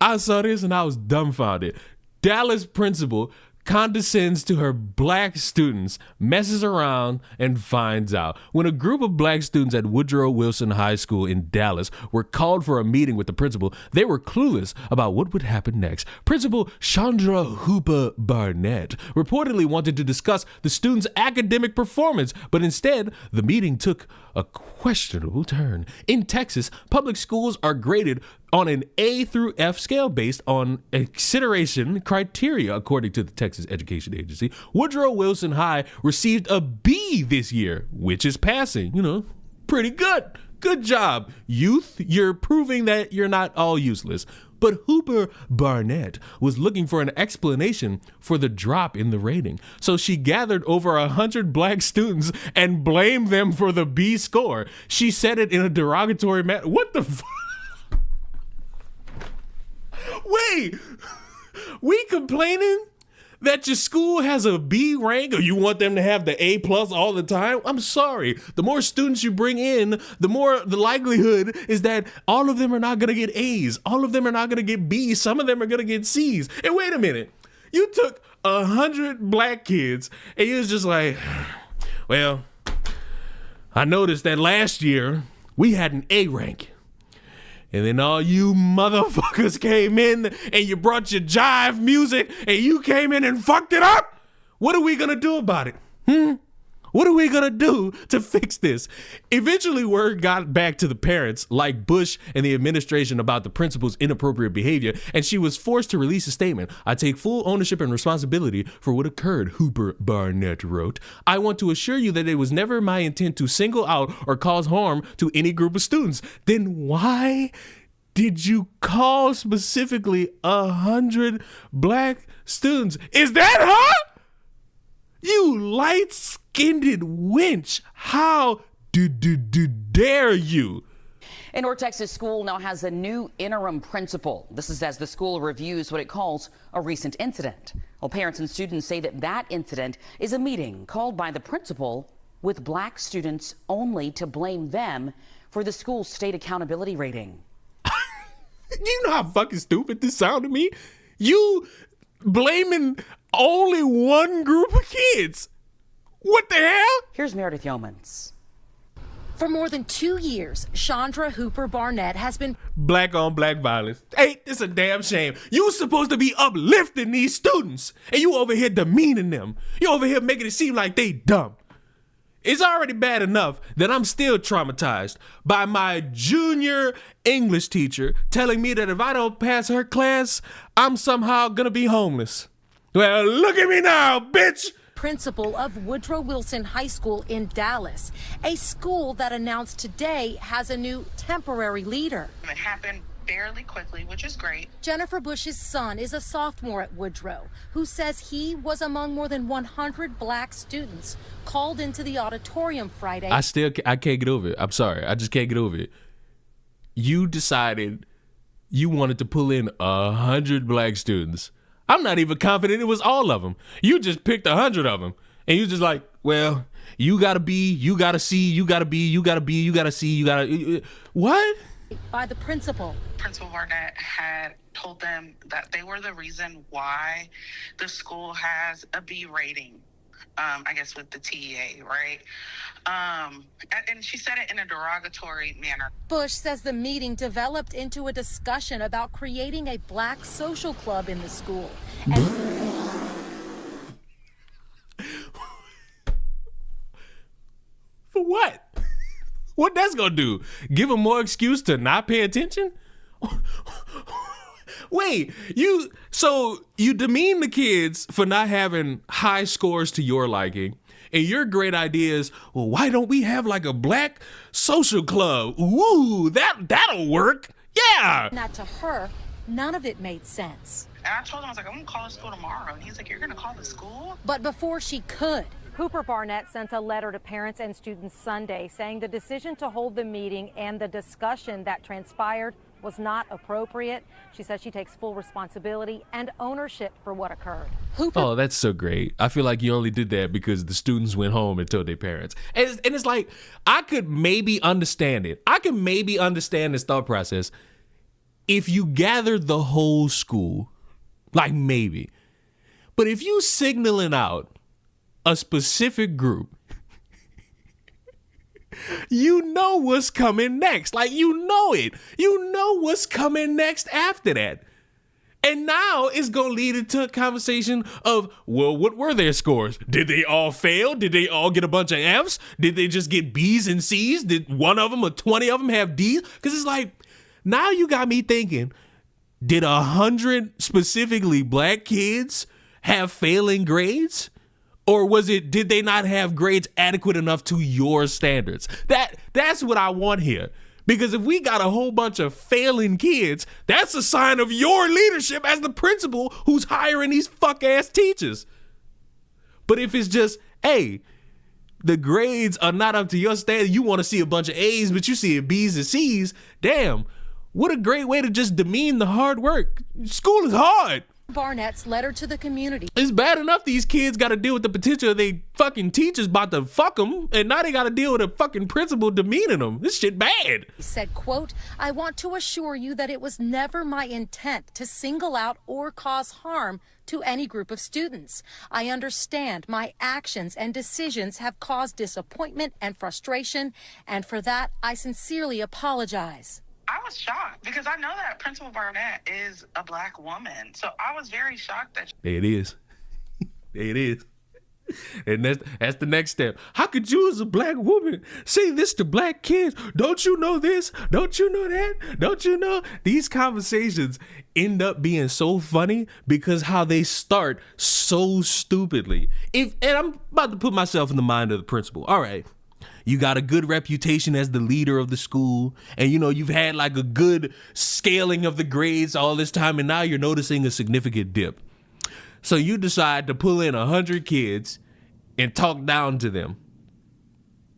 I saw this and I was dumbfounded. Dallas principal condescends to her black students, messes around, and finds out. When a group of black students at Woodrow Wilson High School in Dallas were called for a meeting with the principal, they were clueless about what would happen next. Principal Chandra Hooper Barnett reportedly wanted to discuss the students' academic performance, but instead, the meeting took a questionable turn. In Texas, public schools are graded on an A through F scale based on consideration criteria, according to the Texas Education Agency. Woodrow Wilson High received a B this year, which is passing. Pretty good. Good job, youth. You're proving that you're not all useless. But Hooper Barnett was looking for an explanation for the drop in the rating. So she gathered over 100 black students and blamed them for the B score. She said it in a derogatory manner. What the fuck? Wait, we complaining that your school has a B rank or you want them to have the A plus all the time? I'm sorry. The more students you bring in, the more the likelihood is that all of them are not going to get A's. All of them are not going to get B's. Some of them are going to get C's. And wait a minute. You took 100 black kids and you was just like, well, I noticed that last year we had an A rank. And then all you motherfuckers came in and you brought your jive music and you came in and fucked it up. What are we gonna do about it? What are we gonna do to fix this? Eventually, word got back to the parents, like Bush and the administration, about the principal's inappropriate behavior, and she was forced to release a statement. I take full ownership and responsibility for what occurred, Hooper Barnett wrote. I want to assure you that it was never my intent to single out or cause harm to any group of students. Then why did you call specifically 100 black students? Is that her? You light-skinned wench. How dare you? A North Texas school now has a new interim principal. This is as the school reviews what it calls a recent incident. Well, parents and students say that incident is a meeting called by the principal with black students only to blame them for the school's state accountability rating. You know how fucking stupid this sounded to me? You blaming only one group of kids. What the hell? Here's Meredith Yeomans. For more than 2 years, Chandra Hooper Barnett has been black on black violence. Hey, it's a damn shame. You supposed to be uplifting these students, and you over here demeaning them. You over here making it seem like they dumb. It's already bad enough that I'm still traumatized by my junior English teacher telling me that if I don't pass her class, I'm somehow gonna be homeless. Well, look at me now, bitch! Principal of Woodrow Wilson High School in Dallas, a school that announced today has a new temporary leader. It happened fairly quickly, which is great. Jennifer Bush's son is a sophomore at Woodrow, who says he was among more than 100 black students called into the auditorium Friday. I can't get over it. I'm sorry. I just can't get over it. You decided you wanted to pull in 100 black students. I'm not even confident it was all of them. You just picked 100 of them. And you just like, well, you got a B, you got a C, you got a B, you got a B, you got a C, you got a... What? By the principal. Principal Barnett had told them that they were the reason why the school has a B rating, I guess with the TEA, right? And she said it in a derogatory manner. Bush says the meeting developed into a discussion about creating a black social club in the school. For what? What that's gonna do? Give them more excuse to not pay attention? Wait, you demean the kids for not having high scores to your liking, and your great idea is, well, why don't we have like a black social club? Ooh, that'll work. Yeah. Not to her, none of it made sense. And I told him, I was like, I'm gonna call the school tomorrow. And he's like, you're gonna call the school? But before she could, Hooper Barnett sent a letter to parents and students Sunday saying the decision to hold the meeting and the discussion that transpired was not appropriate. She says she takes full responsibility and ownership for what occurred. Oh, that's so great. I feel like you only did that because the students went home and told their parents. And it's like, I could maybe understand it. I can maybe understand this thought process if you gather the whole school, like maybe, but if you signaling out a specific group, you know what's coming next. Like, you know it. You know what's coming next after that. And now it's going to lead into a conversation of, well, what were their scores? Did they all fail? Did they all get a bunch of Fs? Did they just get Bs and Cs? Did one of them or 20 of them have Ds? Because it's like, now you got me thinking, did 100 specifically black kids have failing grades? Or did they not have grades adequate enough to your standards? That's what I want here. Because if we got a whole bunch of failing kids, that's a sign of your leadership as the principal who's hiring these fuck-ass teachers. But if it's just, hey, the grades are not up to your standard, you want to see a bunch of A's, but you see B's and C's, damn, what a great way to just demean the hard work. School is hard. Barnett's letter to the community. It's bad enough these kids got to deal with the potential of they fucking teachers about to fuck them, and now they got to deal with a fucking principal demeaning them. This shit bad. He said, quote, "I want to assure you that it was never my intent to single out or cause harm to any group of students. I understand my actions and decisions have caused disappointment and frustration, and for that, I sincerely apologize." I was shocked because I know that Principal Barnett is a black woman. So I was very shocked that There it is. There it is. And that's the next step. How could you as a black woman say this to black kids? Don't you know this? Don't you know that? Don't you know? These conversations end up being so funny because how they start so stupidly. And I'm about to put myself in the mind of the principal. All right. You got a good reputation as the leader of the school, and you've had like a good scaling of the grades all this time, and now you're noticing a significant dip. So you decide to pull in 100 kids and talk down to them.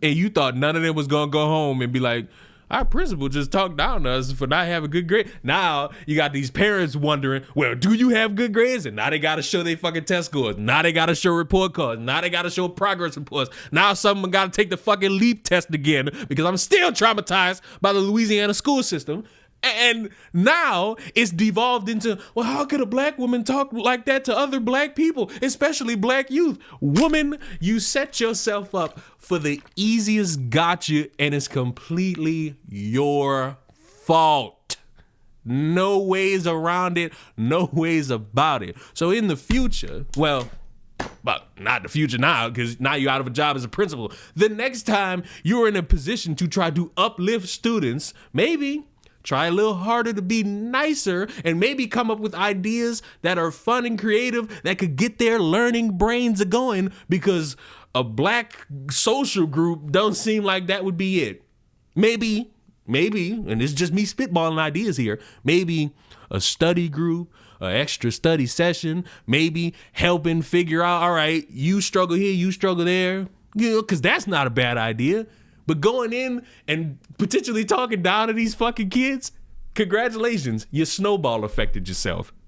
And you thought none of them was gonna go home and be like, our principal just talked down to us for not having good grades. Now you got these parents wondering, well, do you have good grades? And now they got to show their fucking test scores. Now they got to show report cards. Now they got to show progress reports. Now someone got to take the fucking LEAP test again because I'm still traumatized by the Louisiana school system. And now it's devolved into, well, how could a black woman talk like that to other black people, especially black youth? Woman, you set yourself up for the easiest gotcha, and it's completely your fault. No ways around it, no ways about it. So in the future, well, but not the future now, because now you're out of a job as a principal. The next time you're in a position to try to uplift students, maybe try a little harder to be nicer and maybe come up with ideas that are fun and creative that could get their learning brains a-going, because a black social group don't seem like that would be it. Maybe, and it's just me spitballing ideas here, maybe a study group, an extra study session, maybe helping figure out, all right, you struggle here, you struggle there, because that's not a bad idea. But going in and potentially talking down to these fucking kids, congratulations, you snowball affected yourself.